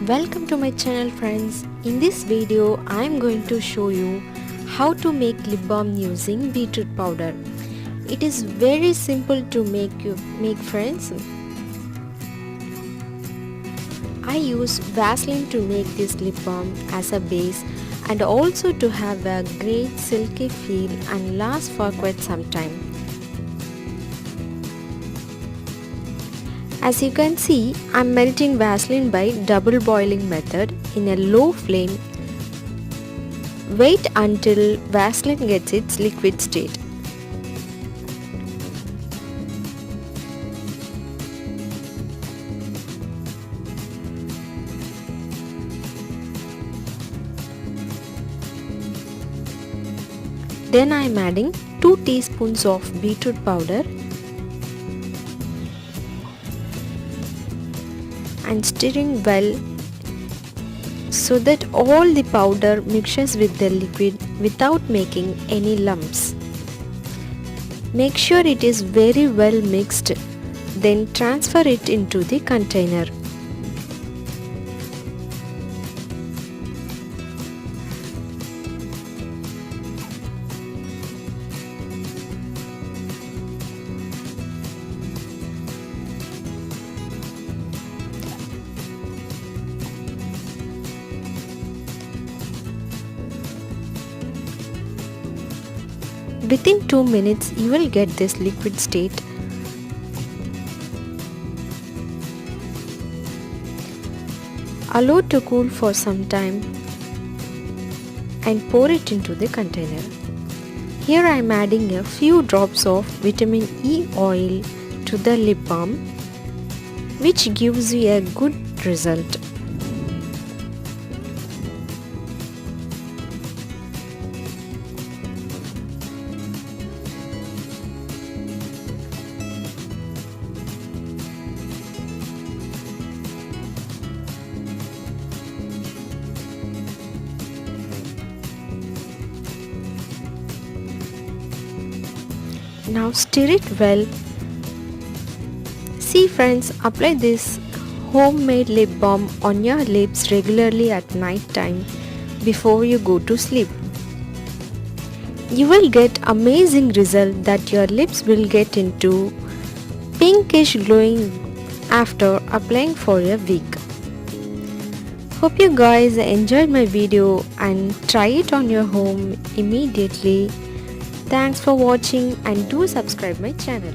Welcome to my channel friends. In this video I am going to show you how to make lip balm using beetroot powder. It is very simple to make friends. I use Vaseline to make this lip balm as a base and also to have a great silky feel and last for quite some time. As you can see, I am melting Vaseline by double boiling method in a low flame. Wait until Vaseline gets its liquid state. Then I am adding 2 teaspoons of beetroot powder and stirring well so that all the powder mixes with the liquid without making any lumps. Make sure it is very well mixed, then transfer it into the container. Within 2 minutes you will get this liquid state. Allow to cool for some time and pour it into the container. Here I am adding a few drops of vitamin E oil to the lip balm, which gives you a good result. Now stir it well. See friends, apply this homemade lip balm on your lips regularly at night time before you go to sleep. You will get amazing result that your lips will get into pinkish glowing after applying for a week. Hope you guys enjoyed my video and try it on your home immediately. Thanks for watching and do subscribe my channel.